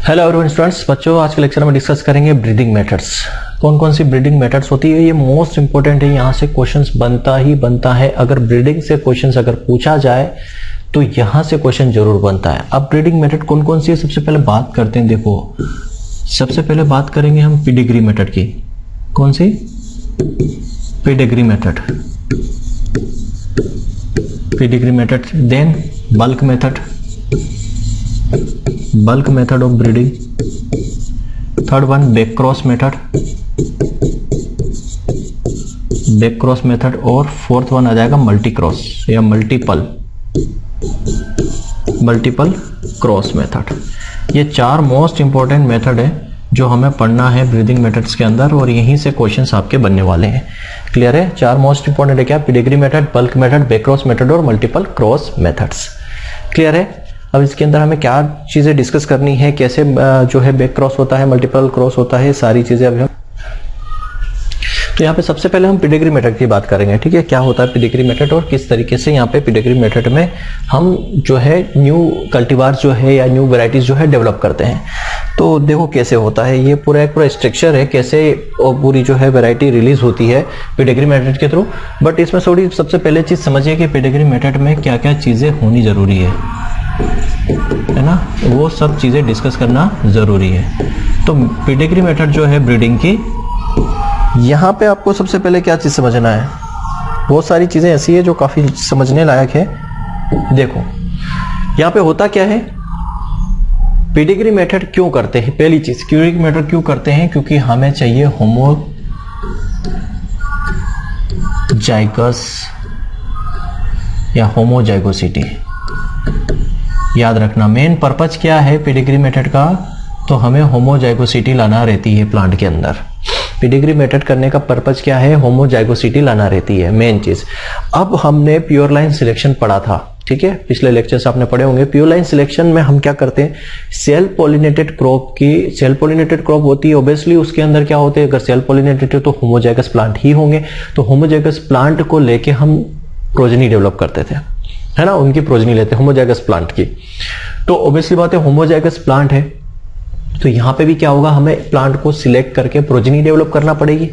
Hello everyone students, बच्चों आज के लेक्चर में डिस्कस करेंगे ब्रीडिंग मेथड्स। कौन कौन सी ब्रीडिंग मेथड्स होती है, ये मोस्ट इंपॉर्टेंट है। यहाँ से क्वेश्चंस बनता है। अगर ब्रीडिंग से क्वेश्चंस अगर पूछा जाए तो यहाँ से क्वेश्चन जरूर बनता है। अब ब्रीडिंग मेथड कौन कौन सी है, सबसे पहले बात करते हैं। देखो, सबसे पहले बात करेंगे हम पेडिग्री मेथड की। कौन सी? Pedigree method, pedigree method. Then bulk method, bulk method of breeding. Third one back cross method, back cross method. और फोर्थ वन आ जाएगा मल्टी क्रॉस या मल्टीपल क्रॉस मेथड। ये चार मोस्ट इंपॉर्टेंट मेथड है जो हमें पढ़ना है ब्रीडिंग मेथड्स के अंदर, और यहीं से क्वेश्चंस आपके बनने वाले हैं। क्लियर है? चार मोस्ट इंपॉर्टेंट है क्या? Pedigree method, bulk method, back cross method और मल्टीपल क्रॉस मेथड्स। क्लियर है? अब इसके अंदर हमें क्या चीजें डिस्कस करनी है, कैसे जो है बैक क्रॉस होता है, मल्टीपल क्रॉस होता है, सारी चीजें अभी हम। तो यहाँ पे सबसे पहले हम पेडिग्री मेथड की बात करेंगे। ठीक है, क्या होता है पेडिग्री मेथड और किस तरीके से यहाँ पे पेडिग्री मेथड में हम जो है न्यू कल्टीवार जो है या न्यू वेराइटीज जो है डेवलप करते हैं। तो देखो कैसे होता है, ये पूरा एक स्ट्रक्चर है कैसे पूरी जो है वैरायटी रिलीज होती है पेडिग्री मेथड के थ्रू। बट इसमें थोड़ी सबसे पहले चीज समझिए कि पेडिग्री मेथड में क्या क्या चीजें होनी जरूरी है ना, वो सब चीजें डिस्कस करना जरूरी है। तो पेडिग्री मेथड जो है ब्रीडिंग की, यहां पे आपको सबसे पहले क्या चीज समझना है, बहुत सारी चीजें ऐसी है जो काफी समझने लायक है। देखो यहां पे होता क्या है, पेडिग्री मेथड क्यों करते हैं? पहली चीज, पेडिग्री मेथड क्यों करते हैं? क्योंकि हमें चाहिए होमोजाइगस या होमोजाइगोसिटी। याद रखना, मेन पर्पज क्या है पेडिग्री मेथड का? तो हमें होमोजाइगोसिटी लाना रहती है प्लांट के अंदर। पेडिग्री मेथड करने का पर्पज क्या है? होमोजाइगोसिटी लाना रहती है मेन चीज। अब हमने प्योर लाइन सिलेक्शन पढ़ा था, ठीक है, पिछले लेक्चर्स आपने पढ़े होंगे। प्योर लाइन सिलेक्शन में हम क्या करते हैं, सेल्फ पॉलिनेटेड क्रॉप की, सेल्फ पॉलिनेटेड क्रॉप होती है ऑब्वियसली, उसके अंदर क्या होते हैं, अगर सेल्फ पॉलिनेटेड है तो होमोजाइगस प्लांट ही होंगे। तो होमोजाइगस प्लांट को लेके हम प्रोजेनी डेवलप करते थे, है ना, उनकी प्रोजेनी लेते हैं होमोजाइगस प्लांट की। तो ऑब्वियसली बात है होमोजाइगस प्लांट है, तो यहां पे भी क्या होगा, हमें प्लांट को सिलेक्ट करके प्रोजेनी डेवलप करना पड़ेगी।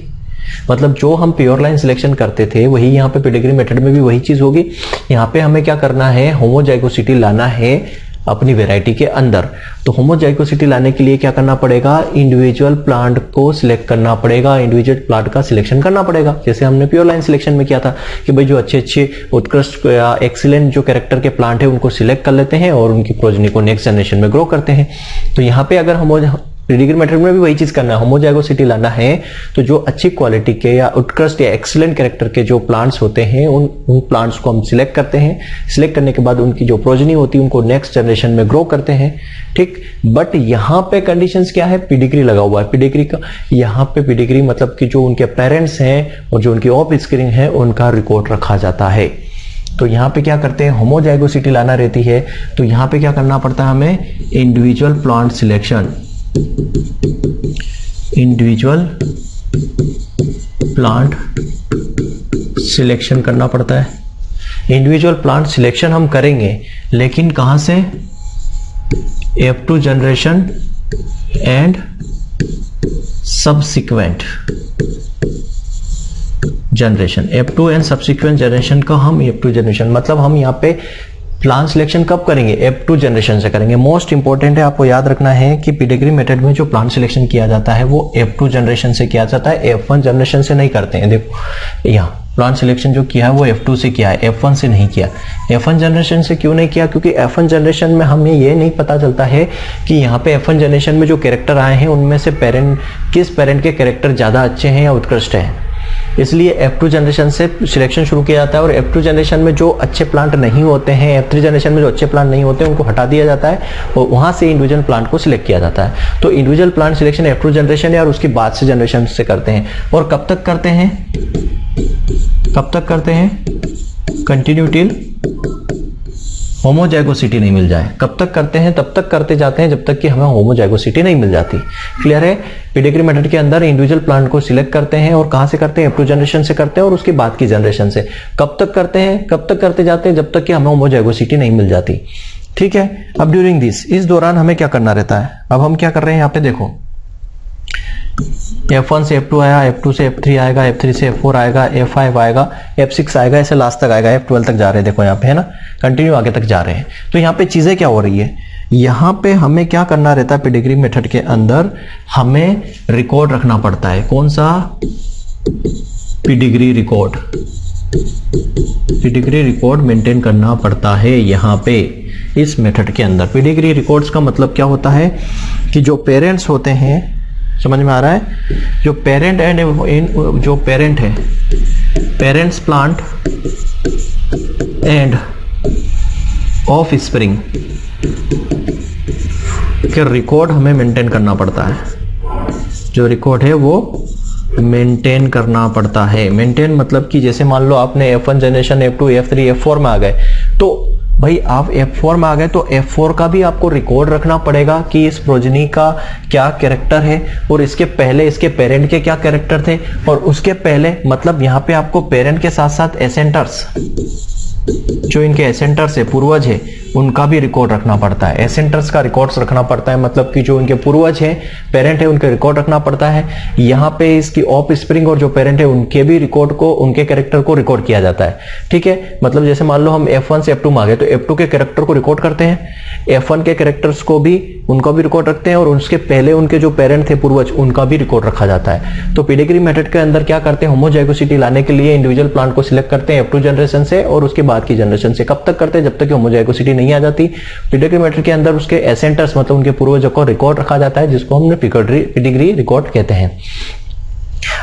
मतलब जो हम प्योर लाइन सिलेक्शन करते थे वही यहाँ पे पेडिग्री मेथड में भी वही चीज होगी। यहाँ पे हमें क्या करना है, होमोजाइगोसिटी लाना है अपनी वैरायटी के अंदर। तो होमोजाइगोसिटी लाने के लिए क्या करना पड़ेगा, इंडिविजुअल प्लांट को सिलेक्ट करना पड़ेगा, इंडिविजुअल प्लांट का सिलेक्शन करना पड़ेगा। जैसे हमने प्योर लाइन सिलेक्शन में किया था कि भाई जो अच्छे उत्कृष्ट या एक्सीलेंट जो कैरेक्टर के प्लांट है उनको सिलेक्ट कर लेते हैं और उनकी प्रोजेनी को नेक्स्ट जनरेशन में ग्रो करते हैं। तो यहाँ पे अगर पेडिग्री मेथड में भी वही चीज करना है, होमोजाइगोसिटी लाना है। तो जो अच्छी क्वालिटी के या उत्कृष्ट या एक्सीलेंट कैरेक्टर के जो प्लांट्स होते हैं उन प्लांट्स को हम सिलेक्ट करते हैं। सिलेक्ट करने के बाद उनकी जो प्रोजेनी होती है उनको नेक्स्ट जनरेशन में ग्रो करते हैं, ठीक। बट यहाँ पे कंडीशंस क्या है, पेडिग्री लगा हुआ है पेडिग्री का। यहाँ पे पेडिग्री मतलब कि जो उनके पेरेंट्स हैं और जो उनकी ऑफ स्क्रीन है उनका रिकॉर्ड रखा जाता है। तो यहाँ पे क्या करते हैं, होमोजाइगोसिटी लाना रहती है। तो यहाँ पे क्या करना पड़ता है हमें, individual plant selection, individual plant selection करना पड़ता है। इंडिविजुअल प्लांट सिलेक्शन हम करेंगे, लेकिन कहां से, F2 generation and subsequent generation, F2 and subsequent generation का हम F2 जनरेशन, मतलब हम यहाँ पे प्लांट सिलेक्शन कब करेंगे, F2 जनरेशन से करेंगे। मोस्ट इंपॉर्टेंट है, आपको याद रखना है कि पेडिग्री मेथड में जो प्लांट सिलेक्शन किया जाता है वो F2 जनरेशन से किया जाता है, F1 जनरेशन से नहीं करते हैं। देखो यहाँ प्लांट सिलेक्शन जो किया है वो F2 से किया है, F1 से नहीं किया। F1 जनरेशन से क्यों नहीं किया? क्योंकि F1 जनरेशन में हमें ये नहीं पता चलता है कि यहाँ पे F1 जनरेशन में जो कैरेक्टर आए हैं उनमें से किस पेरेंट के कैरेक्टर ज्यादा अच्छे हैं या उत्कृष्ट हैं। इसलिए F2 जनरेशन से सिलेक्शन शुरू किया जाता है, और F2 जनरेशन में जो अच्छे प्लांट नहीं होते हैं, F3 जनरेशन में जो अच्छे प्लांट नहीं होते हैं उनको हटा दिया जाता है और वहां से इंडिविजुअल प्लांट को सिलेक्ट किया जाता है। तो individual plant selection F2 generation है और उसके बाद से जनरेशन से करते हैं। और कब तक करते हैं, कंटिन्यू टिल होमोजाइगोसिटी नहीं मिल जाए। कब तक करते हैं, तब तक करते जाते हैं जब तक कि हमें होमोजाइगोसिटी नहीं मिल जाती। क्लियर है? पेडिग्री मेथड के अंदर इंडिविजुअल प्लांट को सिलेक्ट करते हैं, और कहां से करते हैं, F2 जनरेशन से करते हैं और उसके बाद की जनरेशन से। कब तक करते हैं, कब तक करते जाते हैं, जब तक कि हमें होमोजाइगोसिटी नहीं मिल जाती। ठीक है। अब ड्यूरिंग दिस, इस दौरान हमें क्या करना रहता है, अब हम क्या कर रहे हैं यहाँ पे देखो, F1 से F2 आया, F2 से F3 आएगा, F3 से F4 आएगा, F5 आएगा, F6 आएगा, ऐसे लास्ट तक आएगा, F12 तक जा रहे हैं, देखो यहाँ पे है ना, कंटिन्यू आगे तक जा रहे हैं। तो यहाँ पे चीजें क्या हो रही है, यहाँ पे हमें क्या करना रहता है, पेडिग्री मेथड के अंदर हमें रिकॉर्ड रखना पड़ता है। कौन सा, pedigree record, pedigree record maintain करना पड़ता है यहाँ पे इस मेथड के अंदर। पेडिग्री रिकॉर्ड्स का मतलब क्या होता है कि जो पेरेंट्स होते हैं, समझ में आ रहा है, जो पेरेंट एंड जो पेरेंट है, parents plant end of spring के रिकॉर्ड हमें मेंटेन करना पड़ता है। जो रिकॉर्ड है वो मेंटेन करना पड़ता है। मेंटेन मतलब कि जैसे मान लो आपने F1 generation, F2, F3, F4 में आ गए, तो भाई आप F4 में आ गए तो F4 का भी आपको रिकॉर्ड रखना पड़ेगा कि इस प्रोजनी का क्या कैरेक्टर है, और इसके पहले इसके पेरेंट के क्या कैरेक्टर थे, और उसके पहले मतलब यहाँ पे आपको पेरेंट के साथ साथ एसेंटर्स, जो इनके एसेंटर्स है, पूर्वज है, उनका भी रिकॉर्ड रखना पड़ता है। एसेंटर्स का रिकॉर्ड्स रखना पड़ता है, मतलब कि जो इनके पूर्वज है, पेरेंट है, उनके रिकॉर्ड रखना पड़ता है। यहाँ पे इसकी ऑफ स्प्रिंग और जो पेरेंट है उनके भी रिकॉर्ड को, उनके कैरेक्टर को रिकॉर्ड किया जाता है। ठीक है, मतलब जैसे मान लो हम F1 से F2 में आ गए तो F2 के कैरेक्टर को रिकॉर्ड करते हैं, F1 के कैरेक्टर्स को भी, उनका भी रिकॉर्ड रखते हैं, और उसके पहले उनके जो पेरेंट थे पूर्वज, उनका भी रिकॉर्ड रखा जाता है। तो पेडिग्री मेथड के अंदर क्या करते हैं, होमोजाइगोसिटी लाने के लिए इंडिविजुअल प्लांट को सिलेक्ट करते हैं F2 जनरेशन से, और उसके बाद की जनरेशन से। कब तक करते हैं, जब तक होमोजाइगोसिटी नहीं आ जाती। पेडिग्री मेथड के अंदर उसके एसेंटर्स मतलब उनके पूर्वजों को रिकॉर्ड रखा जाता है, जिसको हमने पेडिग्री रिकॉर्ड कहते हैं।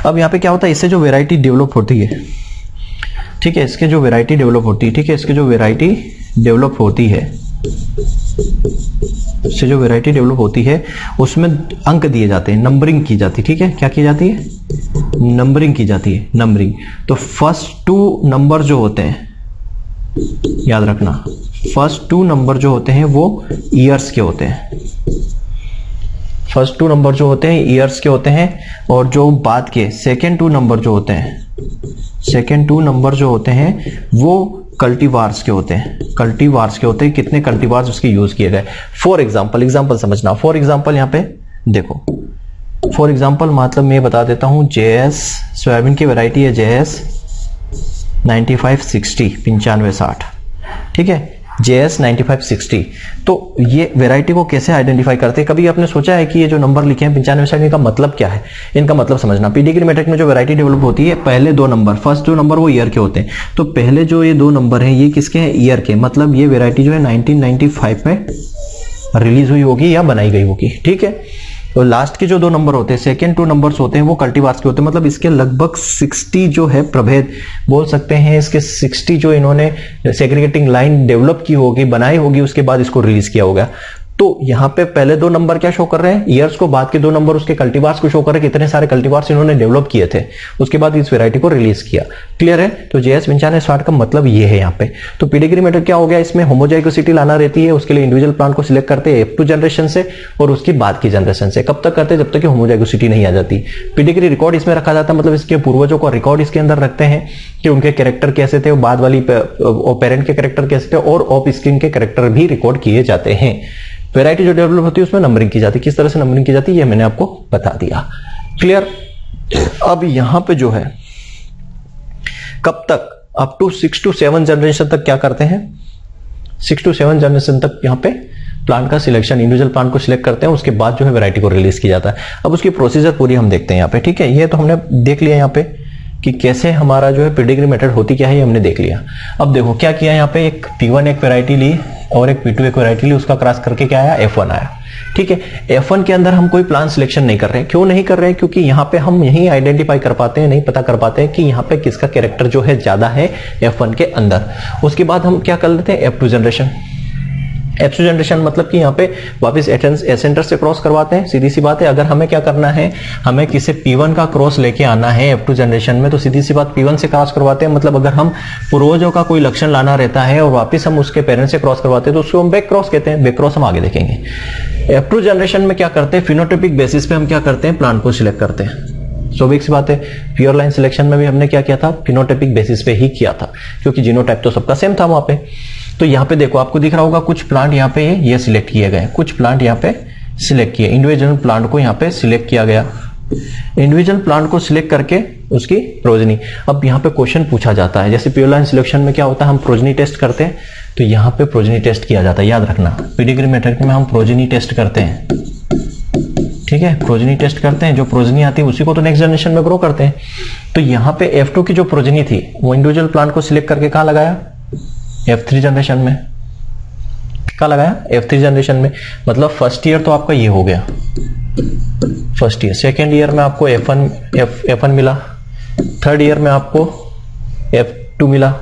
अब यहाँ पे क्या होता है, इससे जो वेराइटी डेवलप होती है, ठीक है, इसके जो वेराइटी डेवलप होती है, ठीक है, इसके जो वेराइटी डेवलप होती है, इससे जो वेराइटी डेवलप होती है उसमें अंक दिए जाते हैं, नंबरिंग की जाती है। ठीक है, क्या की जाती है, नंबरिंग की जाती है, नंबरिंग। तो फर्स्ट 2 नंबर जो होते हैं, याद रखना, फर्स्ट 2 नंबर जो होते हैं वो ईयर्स के होते हैं। फर्स्ट 2 नंबर जो होते हैं ईयर्स के होते हैं, और जो बाद के सेकेंड 2 नंबर जो होते हैं, सेकेंड 2 नंबर जो होते हैं वो कल्टीवार्स के होते हैं। कल्टीवार्स के होते हैं, कितने कल्टीवार्स उसके यूज किए गए। फॉर एग्जाम्पल समझना, फॉर एग्जाम्पल यहाँ पे देखो, फॉर एग्जाम्पल मतलब मैं बता देता हूं, JS सोयाबीन की वैरायटी है JS 9560, 9560, ठीक है, JS 9560। तो ये वैरायटी को कैसे आइडेंटिफाई करते हैं, कभी आपने सोचा है कि ये जो नंबर लिखे हैं 9560, इनका मतलब क्या है। इनका मतलब समझना, पेडिग्री मेथड में जो वैरायटी डेवलप होती है, पहले 2 नंबर, फर्स्ट 2 नंबर वो ईयर के होते हैं। तो पहले जो ये 2 नंबर हैं ये किसके हैं, ईयर के, मतलब ये वैरायटी जो है 1995 में रिलीज हुई होगी या बनाई गई होगी। ठीक है, तो लास्ट के जो 2 नंबर होते हैं, सेकेंड 2 नंबर्स होते हैं वो कल्टीवार्स के होते हैं, मतलब इसके लगभग 60 जो है प्रभेद बोल सकते हैं, इसके 60 जो इन्होंने सेग्रीगेटिंग लाइन डेवलप की होगी, बनाई होगी, उसके बाद इसको रिलीज किया होगा। तो यहाँ पे पहले 2 नंबर क्या शो कर रहे हैं, ईयर्स को, बाद के 2 नंबर उसके कल्टीवार्स को शो कर रहे हैं, कितने सारे कल्टीवार्स इन्होंने डेवलप किए थे, उसके बाद इस वैरायटी को रिलीज किया। क्लियर है, तो JS 9560 का मतलब ये है यहाँ पे। तो पेडिग्री मेथड क्या हो गया, इसमें होमोजाइगोसिटी लाना रहती है, उसके लिए इंडिविजुअल प्लांट को सिलेक्ट करते हैं F2 जनरेशन से, और उसकी बाद की जनरेशन से। कब तक करते हैं, जब तक कि होमोजाइगोसिटी नहीं आ जाती। पेडिग्री रिकॉर्ड इसमें रखा जाता है, मतलब इसके पूर्वजों को रिकॉर्ड इसके अंदर रखते हैं कि उनके कैरेक्टर कैसे थे, बाद वाली पेरेंट के कैरेक्टर कैसे थे, और ऑफ स्क्रीन के कैरेक्टर भी रिकॉर्ड किए जाते हैं। वैरायटी जो डेवलप होती है उसमें नंबरिंग की जाती है, किस तरह से नंबरिंग की जाती है ये मैंने आपको बता दिया। क्लियर। अब यहां पे जो है कब तक, अप टू 6 to 7 जनरेशन तक क्या करते हैं, 6 to 7 जनरेशन तक यहाँ पे प्लांट का सिलेक्शन, इंडिविजुअल प्लांट को सिलेक्ट करते हैं, उसके बाद जो है वैरायटी को रिलीज किया जाता है। अब उसकी प्रोसीजर पूरी हम देखते हैं यहाँ पे। ठीक है, ये तो हमने देख लिया यहाँ पे कि कैसे हमारा जो है पेडिग्री मेथड होती क्या है, ये हमने देख लिया। अब देखो क्या किया, यहाँ पे एक P1 एक वैरायटी ली और एक P2 एक वैरायटी ली, उसका क्रॉस करके क्या आया, F1 आया। ठीक है, F1 के अंदर हम कोई प्लांट सिलेक्शन नहीं कर रहे हैं। क्यों नहीं कर रहे हैं, क्योंकि यहाँ पे हम यही आइडेंटिफाई कर पाते हैं, नहीं पता कर पाते हैं कि यहाँ पे किसका कैरेक्टर जो है ज्यादा है F1 के अंदर। उसके बाद हम क्या कर लेते हैं, F2 जनरेशन। F2 जनरेशन मतलब कि यहाँ पे वापस एसेंटर से क्रॉस करवाते हैं। सीधी सी बात है, अगर हमें क्या करना है, हमें किसी P1 का क्रॉस लेके आना है F2 जनरेशन में, तो सीधी सी बात P1 से क्रॉस करवाते हैं। मतलब अगर हम पूर्वजों का कोई लक्षण लाना रहता है और वापस हम उसके पेरेंट्स से क्रॉस करवाते हैं तो उसको हम बैक क्रॉस कहते हैं। बैक क्रॉस हम आगे देखेंगे। F2 जनरेशन में क्या करते हैं, फिनोटाइपिक बेसिस पे हम क्या करते हैं, प्लांट को सिलेक्ट करते हैं। स्वाभाविक सी बात है, प्योर लाइन सिलेक्शन में भी हमने क्या किया था, फिनोटाइपिक बेसिस पे ही किया था, क्योंकि जीनोटाइप तो सबका सेम था वहां पे। तो यहाँ पे देखो आपको दिख रहा होगा कुछ प्लांट यहाँ पे ये सिलेक्ट किए गए, कुछ प्लांट यहाँ पे सिलेक्ट किए, इंडिविजुअल प्लांट को यहाँ पे सिलेक्ट किया गया, इंडिविजुअल प्लांट को सिलेक्ट करके उसकी प्रोजनी। अब यहाँ पे क्वेश्चन पूछा जाता है, जैसे प्योर लाइन सिलेक्शन में क्या होता है, हम प्रोजनी टेस्ट करते हैं, तो यहाँ पे प्रोजनी टेस्ट किया जाता है, याद रखना। पेडिग्री मेथड में हम प्रोजनी टेस्ट करते हैं, ठीक है, प्रोजनी टेस्ट करते हैं, जो प्रोजनी आती है उसी को तो नेक्स्ट जनरेशन में ग्रो करते हैं। तो यहाँ पे F2 की जो प्रोजनी थी वो इंडिविजुअल प्लांट को सिलेक्ट करके कहाँ लगाया, F3 जनरेशन में। कहाँ लगाया, F3 जनरेशन में। मतलब फर्स्ट ईयर तो आपका ये हो गया, फर्स्ट ईयर। सेकेंड ईयर में आपको F1 मिला, थर्ड ईयर में आपको F2 मिला,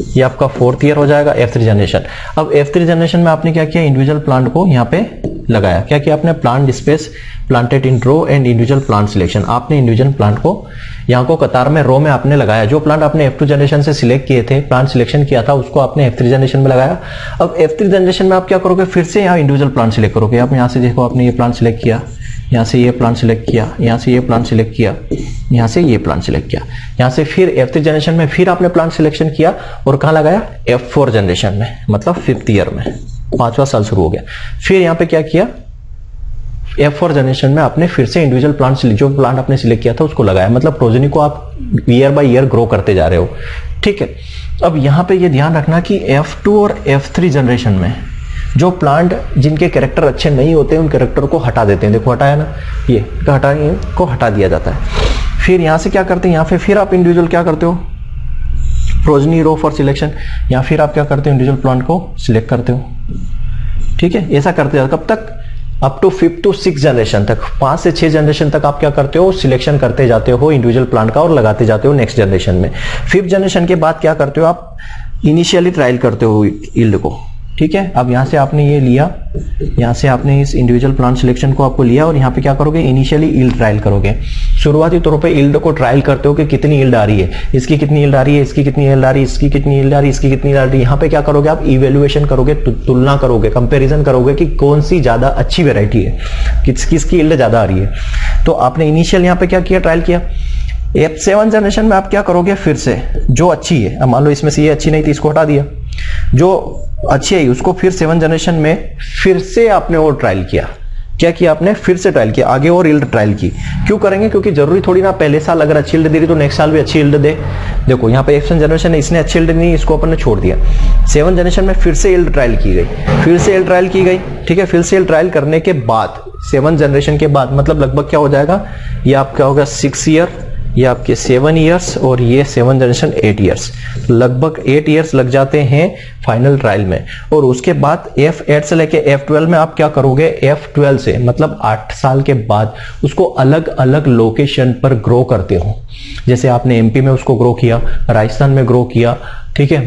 ये आपका फोर्थ ईयर हो जाएगा F3 जनरेशन। अब F3 जनरेशन में आपने क्या किया, इंडिविजुअल प्लांट को यहाँ पे लगाया। क्या किया आपने, plant space planted in row and individual plant selection. आपने इंडिविजुअल प्लांट को यहाँ को कतार में रो में आपने लगाया। जो प्लांट आपने F2 जनरेशन से सिलेक्ट किए थे, प्लांट सिलेक्शन किया था, उसको आपने F3 जनरेशन में लगाया। अब F3 जनरेशन में आप क्या करोगे, फिर से यहाँ इंडिविजुअल प्लांट सिलेक्ट करोगे। आप यहाँ से देखो, आपने ये प्लांट सिलेक्ट किया, यहाँ से ये प्लांट सिलेक्ट किया, यहाँ से ये प्लांट सिलेक्ट किया, यहाँ से ये प्लांट सिलेक्ट किया, यहाँ से फिर F3 जनरेशन में फिर आपने प्लांट सिलेक्शन किया और कहाँ लगाया, F4 जनरेशन में, मतलब फिफ्थ ईयर में, 5वां साल शुरू हो गया। फिर यहाँ पे क्या किया, F4 जनरेशन में आपने फिर से इंडिविजुअल प्लांट, जो प्लांट आपने सिलेक्ट किया था उसको लगाया। मतलब प्रोजेनी को आप ईयर बाय ईयर ग्रो करते जा रहे हो, ठीक है। अब यहाँ पे ये ध्यान रखना कि F2 और F3 जनरेशन में जो प्लांट जिनके कैरेक्टर अच्छे नहीं होते उन कैरेक्टर को हटा देते हैं। देखो हटाया ना, ये को हटा दिया जाता है। फिर यहाँ से क्या करते हैं, यहाँ पे फिर आप इंडिविजुअल क्या करते हो, प्रोजेनी रो फॉर सिलेक्शन, या फिर आप क्या करते हो, इंडिविजुअल प्लांट को सिलेक्ट करते हो, ठीक है। ऐसा करते जाओ, कब तक, अप टू 5 to 6 जनरेशन तक, 5 से 6 जनरेशन तक आप क्या करते हो, सिलेक्शन करते जाते हो इंडिविजुअल प्लांट का और लगाते जाते हो नेक्स्ट जनरेशन में। 5th जनरेशन के बाद क्या करते हो, आप इनिशियली ट्रायल करते हो यील्ड को, ठीक है। अब यहाँ से आपने ये लिया, यहाँ से आपने इस इंडिविजुअल प्लांट सिलेक्शन को आपको लिया और यहाँ पे क्या करोगे, इनिशियली यील्ड ट्रायल करोगे। शुरुआती तौर पे यील्ड को ट्रायल करते हो कि कितनी यील्ड आ रही है, इसकी कितनी यील्ड आ रही है, इसकी कितनी यील्ड आ रही है, इसकी कितनी यील्ड आ रही है, इसकी कितनी यील्ड आ रही है। यहाँ पे क्या करोगे, आप इवेल्युएशन करोगे, तुलना करोगे, कंपेरिजन करोगे कि कौन सी ज्यादा अच्छी वेराइटी है, किसकी यील्ड ज्यादा आ रही है। तो आपने इनिशियल यहाँ पे क्या किया, ट्रायल किया। F7 जनरेशन में आप क्या करोगे, फिर से जो अच्छी है, अब मान लो इसमें से ये अच्छी नहीं थी, इसको हटा दिया, जो अच्छी है उसको फिर 7 जनरेशन में फिर से आपने और ट्रायल किया। क्या किया आपने, फिर से ट्रायल किया, आगे और यील्ड ट्रायल की। क्यों करेंगे, क्योंकि जरूरी थोड़ी ना पहले साल अगर अच्छी यील्ड दे रही तो नेक्स्ट साल भी अच्छी यील्ड दे। देखो यहाँ पे F7 जनरेशन है, इसने अच्छी यील्ड नहीं, इसको अपन ने छोड़ दिया। 7 जनरेशन में फिर से यील्ड ट्रायल की गई, फिर से यील्ड ट्रायल की गई, ठीक है। फिर से यील्ड ट्रायल करने के बाद 7 जनरेशन के बाद मतलब लगभग क्या हो जाएगा, ये आपका होगा 6 ईयर, ये आपके 7 ईयर्स और ये 7 जनरेशन 8 ईयर्स, लगभग 8 ईयर्स लग जाते हैं फाइनल ट्रायल में। और उसके बाद F8 से लेके F12 में आप क्या करोगे, F12 से मतलब 8 साल के बाद उसको अलग अलग लोकेशन पर ग्रो करते हो। जैसे आपने MP में उसको ग्रो किया, राजस्थान में ग्रो किया, ठीक है,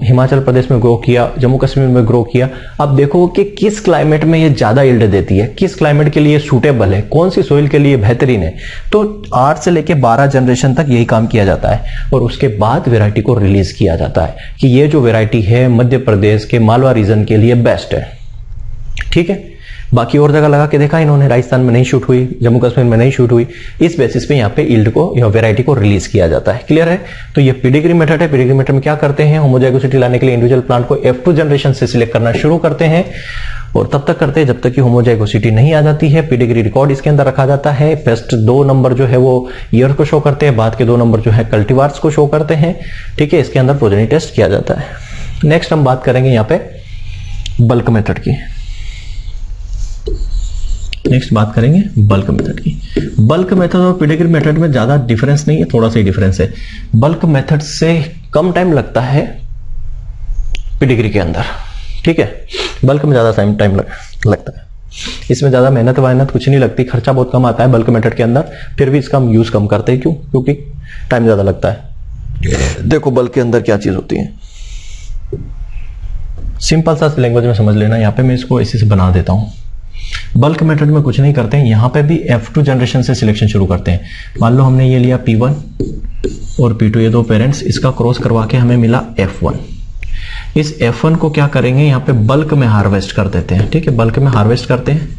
हिमाचल प्रदेश में ग्रो किया, जम्मू कश्मीर में ग्रो किया। अब देखो कि किस क्लाइमेट में ये ज्यादा यील्ड देती है, किस क्लाइमेट के लिए सूटेबल है, कौन सी सोइल के लिए बेहतरीन है। तो 8 से लेके 12 जनरेशन तक यही काम किया जाता है और उसके बाद वैरायटी को रिलीज किया जाता है कि ये जो वैरायटी है मध्य प्रदेश के मालवा रीजन के लिए बेस्ट है, ठीक है। बाकी और जगह लगा के देखा इन्होंने, राजस्थान में नहीं शूट हुई, जम्मू कश्मीर में नहीं शूट हुई, इस बेसिस पे यहाँ पे यील्ड को या वैरायटी को रिलीज किया जाता है। क्लियर है। तो ये पेडिग्री मेथड है। पेडिग्री मेथड में क्या करते हैं, होमोजाइगोसिटी लाने के लिए इंडिविजुअल प्लांट को F2 जनरेशन से सिलेक्ट करना शुरू करते हैं और तब तक करते हैं जब तक कि होमोजाइगोसिटी नहीं आ जाती है। पेडिग्री रिकॉर्ड इसके अंदर रखा जाता है। फर्स्ट 2 नंबर जो है वो ईयर को शो करते हैं, बाद के 2 नंबर जो है कल्टीवार्स को शो करते हैं, ठीक है। इसके अंदर प्रोजेनी टेस्ट किया जाता है। नेक्स्ट हम बात करेंगे यहाँ पे बल्क मेथड की। नेक्स्ट बात करेंगे बल्क मेथड की। बल्क मेथड और पेडिग्री मेथड में ज्यादा डिफरेंस नहीं है, थोड़ा सा ही डिफरेंस है। बल्क मेथड से कम टाइम लगता है पेडिग्री के अंदर, ठीक है। बल्क में ज्यादा टाइम लगता है, इसमें ज्यादा मेहनत कुछ नहीं लगती, खर्चा बहुत कम आता है बल्क मेथड के अंदर, फिर भी इसका हम यूज कम करते हैं। क्यों, क्योंकि टाइम ज्यादा लगता है। देखो बल्क के अंदर क्या चीज होती है, सिंपल सा लैंग्वेज में समझ लेना। यहाँ पे मैं इसको इसी से बना देता हूं। बल्क मेथड में कुछ नहीं करते हैं, यहां पे भी F2 जनरेशन से सिलेक्शन शुरू करते हैं। मान लो हमने ये लिया P1 और P2, ये 2 पेरेंट्स, इसका क्रॉस करवा के हमें मिला F1। इस F1 को क्या करेंगे, यहाँ पे बल्क में हार्वेस्ट कर देते हैं, ठीक है। बल्क में हार्वेस्ट करते हैं,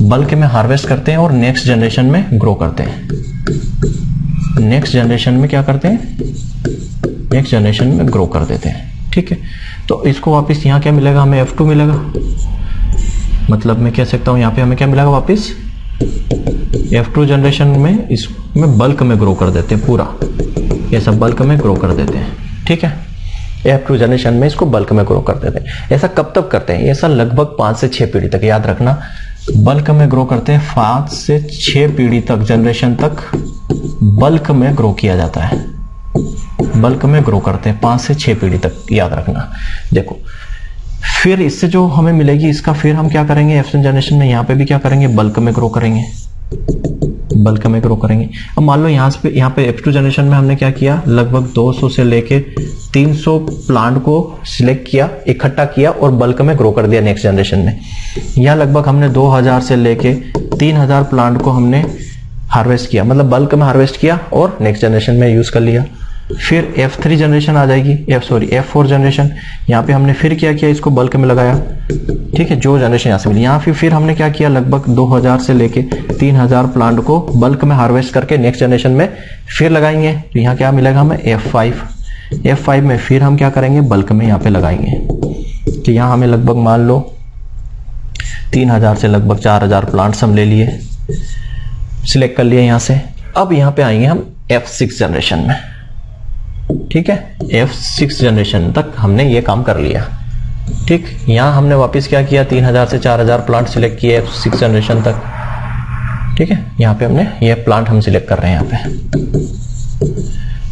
बल्क में हार्वेस्ट करते हैं और नेक्स्ट जनरेशन में ग्रो करते हैं। नेक्स्ट जनरेशन में क्या करते हैं, नेक्स्ट जनरेशन में ग्रो कर देते हैं। ठीक है, तो इसको वापस यहाँ क्या मिलेगा, हमें F2 मिलेगा। मतलब मैं कह सकता हूँ यहाँ पे हमें क्या मिलेगा वापस, F2 जनरेशन में इसमें बल्क में ग्रो कर देते हैं, पूरा ये सब बल्क में ग्रो कर देते हैं। ठीक है, F2 जनरेशन में इसको बल्क में ग्रो कर देते हैं। ऐसा कब तक करते हैं, ऐसा लगभग 5 से 6 पीढ़ी तक, याद रखना बल्क में ग्रो करते हैं। 5 से 6 पीढ़ी तक, जनरेशन तक बल्क में ग्रो किया जाता है, बल्क में ग्रो करते हैं 5 से 6 पीढ़ी तक, याद रखना। देखो फिर इससे जो हमें मिलेगी इसका फिर हम क्या करेंगे, F7 जनरेशन में यहाँ पे भी क्या करेंगे, बल्क में ग्रो करेंगे, बल्क में ग्रो करेंगे। अब मान लो यहाँ पे F2 जनरेशन में हमने क्या किया, लगभग 200 से लेके 300 प्लांट को सिलेक्ट किया, इकट्ठा किया और बल्क में ग्रो कर दिया नेक्स्ट जनरेशन में। यहाँ लगभग हमने 2000 से लेके 3000 प्लांट को हमने हार्वेस्ट किया, मतलब बल्क में हार्वेस्ट किया और नेक्स्ट जनरेशन में यूज कर लिया। फिर F3 जनरेशन आ जाएगी, F4 जनरेशन, यहाँ पे हमने फिर क्या किया, इसको बल्क में लगाया। ठीक है, जो जनरेशन यहाँ से मिली, यहाँ फिर हमने क्या किया, लगभग 2000 से लेके 3000 प्लांट को बल्क में हार्वेस्ट करके नेक्स्ट जनरेशन में फिर लगाएंगे। तो यहाँ क्या मिलेगा हमें, F5 में फिर हम क्या करेंगे, बल्क में यहाँ पे लगाएंगे। तो यहाँ हमें लगभग मान लो 3000 से लगभग 4000 प्लांट्स हम ले लिए, सिलेक्ट कर लिए यहाँ से। अब यहाँ पे आएंगे हम F6 जनरेशन में। ठीक है, F6 जनरेशन तक हमने ये काम कर लिया। ठीक, यहां हमने वापस क्या किया, 3000 से 4000 प्लांट सिलेक्ट किए F6 जनरेशन तक। ठीक है, यहाँ पे हमने ये प्लांट हम सिलेक्ट कर रहे हैं यहाँ पे।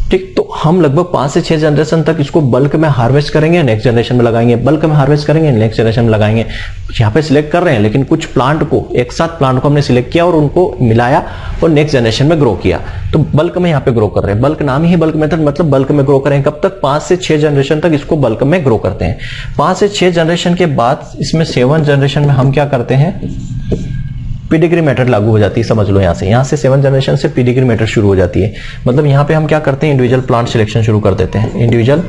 ठीक, तो हम लगभग 5 से 6 जनरेशन तक इसको बल्क में हार्वेस्ट करेंगे, नेक्स्ट जनरेशन में लगाएंगे, बल्क में हार्वेस्ट करेंगे, नेक्स्ट जनरेशन में लगाएंगे। यहाँ पे सिलेक्ट कर रहे हैं, लेकिन कुछ प्लांट को एक साथ प्लांट को हमने सिलेक्ट किया और उनको मिलाया और नेक्स्ट जनरेशन में ग्रो किया, तो बल्क में यहाँ पे ग्रो कर रहे हैं। बल्क नाम ही बल्क मेथड, मतलब बल्क में ग्रो करें। कब तक, 5 से 6 जनरेशन तक इसको बल्क में ग्रो करते हैं। 5 से 6 जनरेशन के बाद इसमें 7 जनरेशन में हम क्या करते हैं, पीडिग्री मेथड लागू हो जाती है। समझ लो, यहाँ से 7 जनरेशन से पीडिग्री मेथड शुरू हो जाती है। मतलब यहाँ पे हम क्या करते हैं, इंडिविजुअल प्लांट सिलेक्शन शुरू कर देते हैं, इंडिविजुअल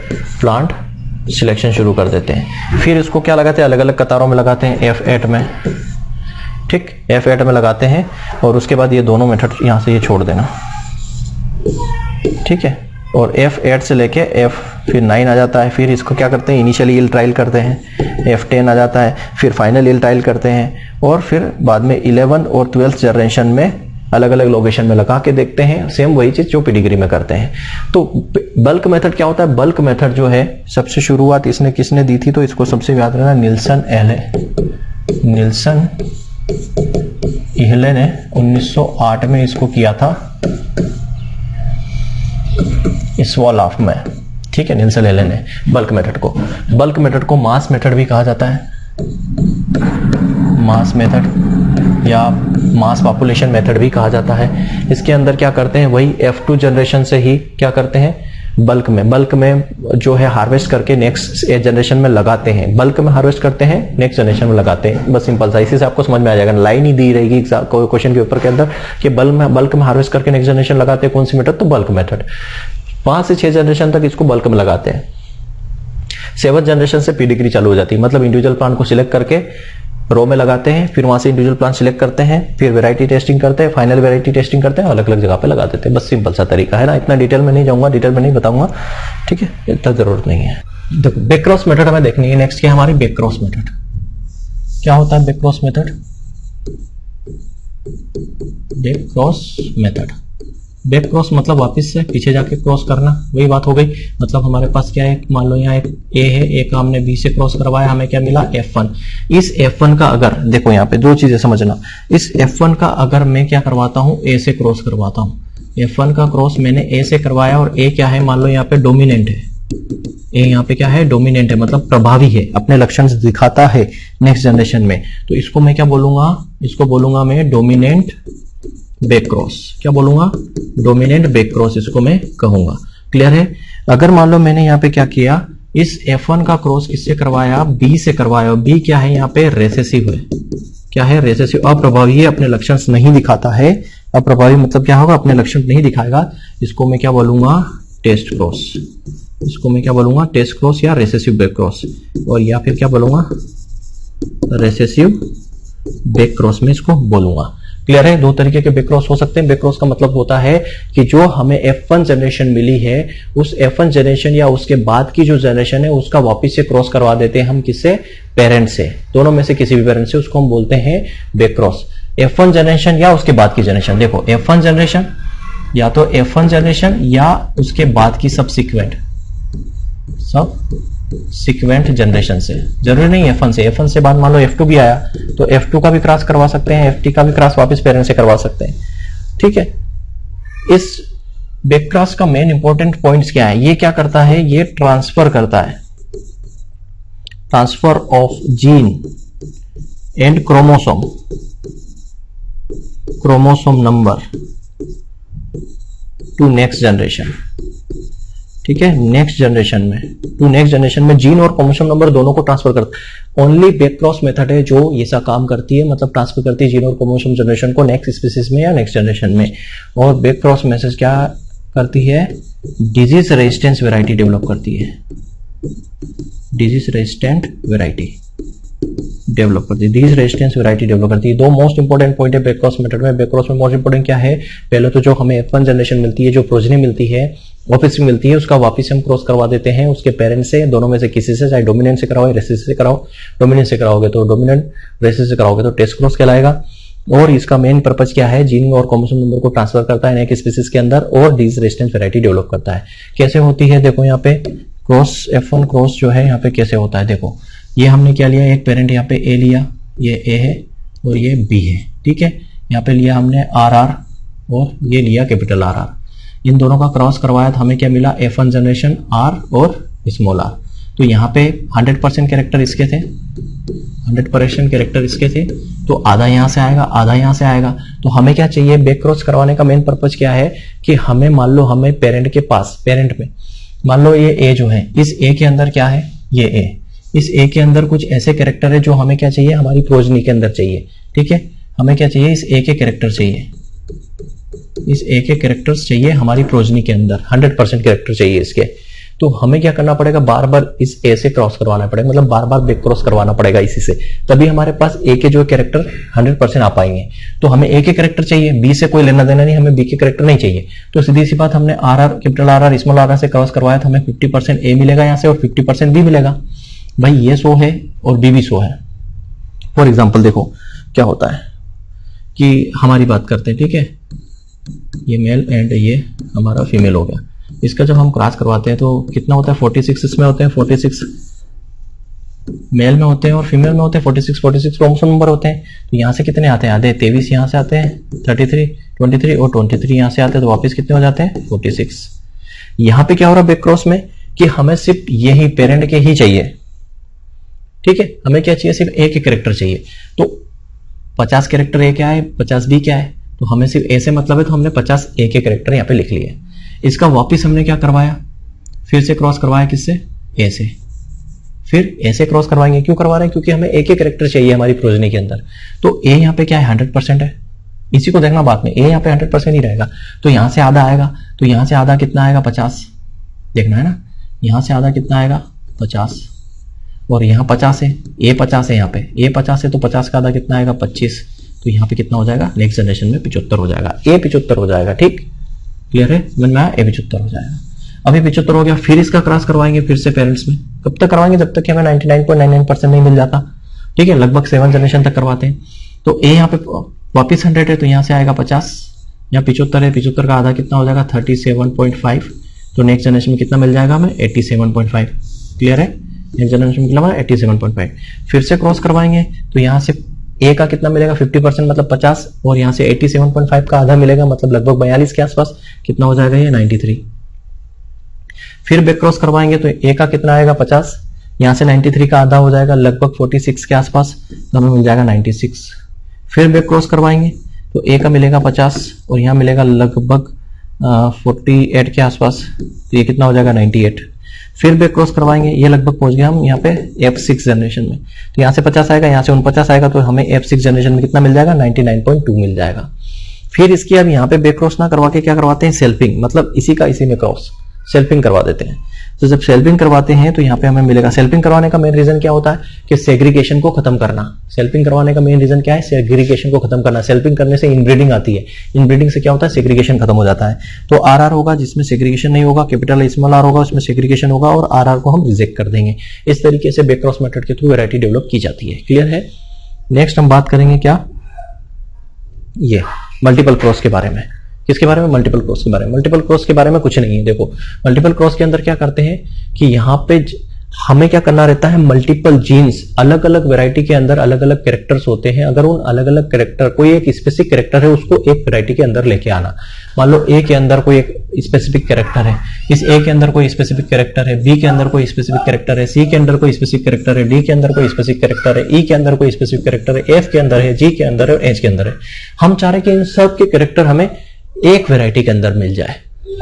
प्लांट सिलेक्शन शुरू कर देते हैं। फिर इसको क्या लगाते हैं, अलग अलग कतारों में लगाते हैं, F8 में। ठीक, F8 में लगाते हैं और उसके बाद ये दोनों मेथड यहाँ से ये छोड़ देना। ठीक है, और F8 से लेके फिर 9 आ जाता है। फिर इसको क्या करते हैं, इनिशियली यील्ड ट्रायल करते हैं, F10 आ जाता है। फिर फाइनल यील्ड ट्रायल करते हैं और फिर बाद में 11 और 12th जनरेशन में अलग अलग लोकेशन में लगा के देखते हैं। सेम वही चीज जो पीडिग्री में करते हैं। तो बल्क मेथड क्या होता है, बल्क मेथड जो है सबसे शुरुआत इसने किसने दी थी, तो इसको सबसे याद रखना, निल्सन इहले ने 1908 में इसको किया था स्वॉलाफ में। ठीक है, निल्सन इहले ने बल्क मेथड को मास मेथड भी कहा जाता है, मास मेथड या मास पॉपुलेशन मेथड भी कहा जाता है। इसके अंदर क्या करते हैं, वही F2 जनरेशन से ही क्या करते हैं, बल्क में जो है हार्वेस्ट करके नेक्स्ट जनरेशन में लगाते हैं, बल्क में हार्वेस्ट करते हैं, नेक्स्ट जनरेशन में लगाते हैं। बस सिंपल सा, इसी से आपको समझ में आ जाएगा। लाइन ही दी रहेगी क्वेश्चन के ऊपर के अंदर कि बल्क में हार्वेस्ट करके नेक्स्ट जनरेशन लगाते हैं, कौन सी मेथड, तो बल्क मेथड। 5 से 6 जनरेशन तक इसको बल्क में लगाते हैं। 7th जनरेशन से पीडिग्री चालू हो जाती है, मतलब इंडिविजुअल प्लांट को सिलेक्ट करके रो में लगाते हैं, फिर वहां से इंडिविजुअल प्लांट सिलेक्ट करते हैं, फिर वैरायटी टेस्टिंग करते हैं, फाइनल वैरायटी टेस्टिंग करते हैं, अलग अलग जगह पे लगा देते हैं। बस सिंपल सा तरीका है ना, इतना डिटेल में नहीं जाऊंगा, डिटेल में नहीं बताऊंगा। ठीक है, इतना जरूरत नहीं है। देखो बैकक्रॉस मेथड हमें देखनी है नेक्स्ट, क्या हमारी बैकक्रॉस मेथड। क्या होता है बैकक्रॉस मेथड, बैक क्रॉस मतलब वापस से पीछे जाके क्रॉस करना, वही बात हो गई। मतलब हमारे पास क्या है, मान लो यहाँ एक ए है, ए का हमने बी से क्रॉस करवाया, हमें क्या मिला, F1। इस F1 का अगर देखो यहाँ पे 2 चीजें समझना, इस F1 का अगर मैं क्या करवाता हूँ, ए से क्रॉस करवाता हूँ। F1 का क्रॉस मैंने ए से करवाया और ए क्या है, मान लो यहाँ पे डोमिनेंट है, ए यहाँ पे क्या है, डोमिनेंट है, मतलब प्रभावी है, अपने लक्षण दिखाता है नेक्स्ट जनरेशन में। तो इसको मैं क्या बोलूंगा, इसको बोलूंगा मैं डोमिनेंट बैक क्रॉस। क्या बोलूंगा, डोमिनेंट बैक क्रॉस इसको मैं कहूंगा। क्लियर है। अगर मान लो मैंने यहाँ पे क्या किया, इस F1 का क्रॉस किससे करवाया, बी से करवाया। बी क्या है यहाँ पे, रेसेसिव है। क्या है, रेसेसिव, अप्रभावी है, अपने लक्षण नहीं दिखाता है। अप्रभावी मतलब क्या होगा, अपने लक्षण नहीं दिखाएगा। इसको मैं क्या बोलूंगा, टेस्ट क्रॉस। इसको मैं क्या बोलूंगा, टेस्ट क्रॉस या रेसेसिव बैक क्रॉस, और या फिर क्या बोलूंगा, रेसेसिव बैक क्रॉस में इसको बोलूंगा। क्लियर है? दो तरीके के बैक क्रॉस हो सकते हैं। बैक क्रॉस का मतलब होता है कि जो हमें F1 जनरेशन मिली है उस F1 जनरेशन या उसके बाद की जो जनरेशन है उसका वापस से क्रॉस करवा देते हैं हम किससे? पेरेंट से। दोनों में से किसी भी पेरेंट से, उसको हम बोलते हैं बैक क्रॉस। F1 जनरेशन या उसके बाद की जनरेशन, देखो F1 जनरेशन या तो F1 जनरेशन या उसके बाद की सबसिक्वेंट जनरेशन से, जरूरी नहीं F1 से। F1 से बाद मान लो F2 भी आया तो F2 का भी क्रॉस करवा सकते हैं, FT का भी क्रॉस वापस पेरेंट से करवा सकते हैं। ठीक है, इस बैक क्रॉस का मेन इंपॉर्टेंट पॉइंट्स क्या है? ये क्या करता है? ये ट्रांसफर करता है, transfer of gene and chromosome number two next generation. ठीक है, नेक्स्ट जनरेशन में जीन और क्रोमोसोम नंबर दोनों को ट्रांसफर करता है। ओनली बैक क्रॉस मेथड है जो ऐसा काम करती है, मतलब ट्रांसफर करती है जीन और क्रोमोसोम जनरेशन को नेक्स्ट स्पीसीज में या नेक्स्ट जनरेशन में। और बैक क्रॉस मैसेज क्या करती है? डिजीज रेजिस्टेंस वैरायटी डेवलप करती है, डिजीज रेजिस्टेंट वैरायटी डेवलप करती है। दो मोस्ट इंपोर्टेंट पॉइंट है बैक क्रॉस मेथड में। बैक क्रॉस में मोस्ट इंपोर्टेंट क्या है? पहले तो जो हमें F1 जनरेशन मिलती है, जो प्रोजेनी मिलती है, वापस मिलती है, उसका वापस हम क्रॉस करवा देते हैं उसके पेरेंट से, दोनों में से किसी से, चाहे डोमिनेंट से कराओ या रेसिस से कराओ। डोमिनेंट से कराओगे तो डोमिनेंट, रेसिस से कराओगे तो टेस्ट क्रॉस कहलाएगा। और इसका मेन पर्पज क्या है? जीन और क्रोमोसोम नंबर को ट्रांसफर करता है एक स्पीसीज के अंदर और डिजीज रेजिस्टेंस वैरायटी डेवलप करता है। कैसे होती है? देखो यहाँ पे क्रॉस, F1 क्रॉस जो है यहाँ पे कैसे होता है? देखो ये हमने क्या लिया, एक पेरेंट यहाँ पे A लिया, ये A है और ये B है। ठीक है, यहाँ पे लिया हमने RR और ये लिया कैपिटल RR। इन दोनों का क्रॉस करवाया तो हमें क्या मिला? F1 जनरेशन R और स्मॉल r। तो यहाँ पे 100% कैरेक्टर इसके थे, 100% कैरेक्टर इसके थे, तो आधा यहाँ से आएगा, आधा यहाँ से आएगा। तो हमें क्या चाहिए? बैक क्रॉस करवाने का मेन पर्पज क्या है कि हमें मान लो हमें पेरेंट के पास, पेरेंट में मान लो ये A जो है, इस A के अंदर क्या है? ये A, इस A के अंदर कुछ ऐसे कैरेक्टर है जो हमें क्या चाहिए? हमारी प्रोजनी के अंदर चाहिए। ठीक है, हमें क्या चाहिए? इस A के कैरेक्टर चाहिए, इस A के कैरेक्टर्स चाहिए हमारी प्रोजनी के अंदर, 100% कैरेक्टर चाहिए इसके। तो हमें क्या करना पड़ेगा? बार बार इस A से क्रॉस करवाना पड़ेगा, मतलब बार बार बैक क्रॉस करवाना पड़ेगा इसी से, तभी हमारे पास A के जो कैरेक्टर 100% आ पाएंगे। तो हमें A के कैरेक्टर चाहिए, B से कोई लेना देना नहीं, हमें B के कैरेक्टर नहीं चाहिए। तो सीधी सी बात, हमने RR, capital RR, small r से क्रॉस करवाया तो हमें 50% A मिलेगा यहाँ से और 50% B मिलेगा। भाई ये 100 है और B भी 100 है। फॉर एग्जाम्पल देखो क्या होता है कि हमारी बात करते हैं, ठीक है, ये मेल एंड ये हमारा फीमेल हो गया। इसका जब हम क्रॉस करवाते हैं तो कितना होता है? 46 इसमें होते हैं, 46 मेल में होते हैं और फीमेल में होते हैं 46 क्रोमोसोम नंबर होते हैं। तो यहाँ से कितने आते हैं? आधे 23 यहाँ से आते हैं, 33 23 और 23 यहाँ से आते हैं, तो वापस कितने हो जाते हैं? 46। यहाँ पे क्या हो रहा है बैक क्रॉस में कि हमें सिर्फ यही पेरेंट के ही चाहिए। ठीक है, हमें क्या चाहिए? सिर्फ A के कैरेक्टर चाहिए। तो 50 कैरेक्टर A क्या है, 50 B क्या है? तो हमें सिर्फ A से मतलब है, तो हमने 50 A के कैरेक्टर यहाँ पे लिख लिए। इसका वापिस हमने क्या करवाया? फिर से क्रॉस करवाया, किससे? A से। फिर A से क्रॉस करवाएंगे। क्यों करवा रहे हैं? क्योंकि हमें A के कैरेक्टर चाहिए हमारी प्रोजनी के अंदर। तो A यहाँ पे क्या है? 100% है। इसी को देखना बाद में, A यहाँ पे 100% ही रहेगा। तो यहाँ से आधा आएगा, तो यहाँ से आधा कितना आएगा? 50। देखना है ना, यहाँ से आधा कितना आएगा? 50। और यहाँ 50 है, A 50 है, यहाँ पे A 50 है, तो 50 का आधा कितना आएगा? 25। तो यहाँ पे कितना हो जाएगा? नेक्स्ट जनरेशन में 75 हो जाएगा, A 75 हो जाएगा। ठीक, क्लियर है? समझ में आया? A 75 हो जाएगा। अभी 75 हो गया, फिर इसका क्रॉस करवाएंगे फिर से पेरेंट्स में। कब तक करवाएंगे? जब तक कि हमें 99.99% नहीं मिल जाता। ठीक है, लगभग 7 जनरेशन तक करवाते हैं। तो A यहाँ पे वापिस 100 है, तो यहाँ से आएगा 50, यहाँ 75 है, 75 का आधा कितना हो जाएगा? 37.5। तो नेक्स्ट जनरेशन में कितना मिल जाएगा हमें? 87.5। क्लियर है? नेक्स्ट जनरेशन में हमारा 87.5। फिर से क्रॉस करवाएंगे तो यहाँ से A का कितना मिलेगा? 50% मतलब 50, और यहाँ से 87.5 का आधा मिलेगा, मतलब लगभग 42 के आसपास। कितना हो जाएगा ये? 93। फिर बैक क्रॉस करवाएंगे तो A का कितना आएगा? 50, यहाँ से 93 का आधा हो जाएगा, लगभग 46 के आसपास, तो हमें मिल जाएगा 96। फिर बैक क्रॉस करवाएंगे तो A का मिलेगा 50 और यहाँ मिलेगा लगभग 48 के आसपास, तो ये कितना हो जाएगा? 98। फिर बैक क्रॉस करवाएंगे, ये लगभग पहुंच गया हम यहाँ पे F6 जनरेशन में, तो यहाँ से 50 आएगा, यहाँ से 49 आएगा, तो हमें F6 जनरेशन में कितना मिल जाएगा? 99.2 मिल जाएगा। फिर इसकी अब यहाँ पे बैक क्रॉस ना करवा के क्या करवाते हैं? सेल्फिंग, मतलब इसी का इसी में क्रॉस सेल्फिंग करवा देते हैं। तो जब सेल्फिंग करवाते हैं तो यहाँ पे हमें मिलेगा, सेल्फिंग करवाने का मेन रीजन क्या होता है कि सेग्रीगेशन को खत्म करना। सेल्फिंग करवाने का मेन रीजन क्या है, सेग्रीगेशन को खत्म करना। सेल्फिंग करने से इनब्रीडिंग आती है, इनब्रीडिंग से क्या होता है, सेग्रीगेशन खत्म हो जाता है। तो आर होगा जिसमें सेग्रीगेशन नहीं होगा, कैपिटल स्मॉल आर होगा उसमें सेग्रीगेशन होगा, और आर को हम रिजेक्ट कर देंगे। इस तरीके से बैक क्रॉस मेथड के थ्रू वैरायटी डेवलप की जाती है। क्लियर है। नेक्स्ट हम बात करेंगे क्या, ये मल्टीपल क्रॉस के बारे में। किसके बारे में, मल्टीपल क्रॉस के बारे में। मल्टीपल क्रॉस के बारे में कुछ नहीं है। देखो मल्टीपल क्रॉस के अंदर क्या करते हैं कि यहाँ पे हमें क्या करना रहता है, मल्टीपल जीन्स, अलग अलग वैरायटी के अंदर अलग अलग कैरेक्टर्स होते हैं। अगर उन अलग अलग कैरेक्टर, कोई एक स्पेसिफिक कैरेक्टर है उसको एक वैरायटी के अंदर लेके आना। मान लो ए के अंदर कोई एक स्पेसिफिक कैरेक्टर है, इस ए के अंदर कोई स्पेसिफिक कैरेक्टर है, बी के अंदर कोई स्पेसिफिक कैरेक्टर है, सी के अंदर कोई स्पेसिफिक कैरेक्टर है, डी के अंदर कोई स्पेसिफिक कैरेक्टर है, ई के अंदर कोई स्पेसिफिक कैरेक्टर है, एफ के अंदर है, जी के अंदर है और एच के अंदर है। हम चाह रहे हैं कि इन सब के कैरेक्टर हमें एक वैरायटी के अंदर मिल जाए।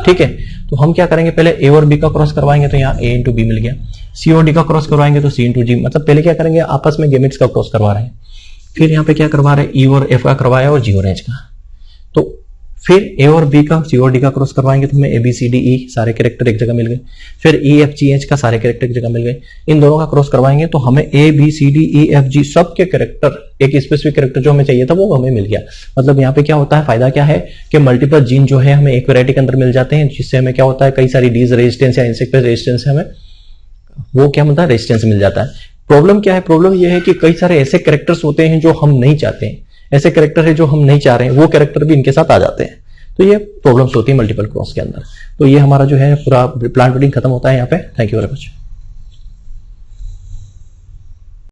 ठीक है, तो हम क्या करेंगे, पहले ए और बी का क्रॉस करवाएंगे तो यहाँ ए इंटू बी मिल गया। सी और डी का क्रॉस करवाएंगे तो सी इंटू जी, मतलब पहले क्या करेंगे, आपस में गेमेट्स का क्रॉस करवा रहे हैं। फिर यहाँ पे क्या करवा रहे हैं, ई और एफ का करवाया और जी और एच का। तो फिर ए और बी का, सी और डी का क्रॉस करवाएंगे तो हमें ए बी सी डी ई सारे कैरेक्टर एक जगह मिल गए। फिर ई एफ जी एच का सारे कैरेक्टर एक जगह मिल गए। इन दोनों का क्रॉस करवाएंगे तो हमें A B C D E F G सब के कैरेक्टर, एक स्पेसिफिक कैरेक्टर जो हमें चाहिए था वो हमें मिल गया। मतलब यहाँ पे क्या होता है, फायदा क्या है कि मल्टीपल जीन जो है हमें एक वैरायटी के अंदर मिल जाते हैं, जिससे हमें क्या होता है, कई सारी डीज रेजिस्टेंस या इंसेक्ट पे रेजिस्टेंस है, हमें वो क्या होता है, रेजिस्टेंस मिल जाता है। प्रॉब्लम क्या है, प्रॉब्लम ये है कि कई सारे ऐसे कैरेक्टर्स होते हैं जो हम नहीं चाहते हैं, ऐसे कैरेक्टर है जो हम नहीं चाह रहे हैं, वो कैरेक्टर भी इनके साथ आ जाते हैं। तो ये प्रॉब्लम्स होती है मल्टीपल क्रॉस के अंदर। तो ये हमारा जो है पूरा प्लांट ब्रीडिंग खत्म होता है यहाँ पे। Thank you very much.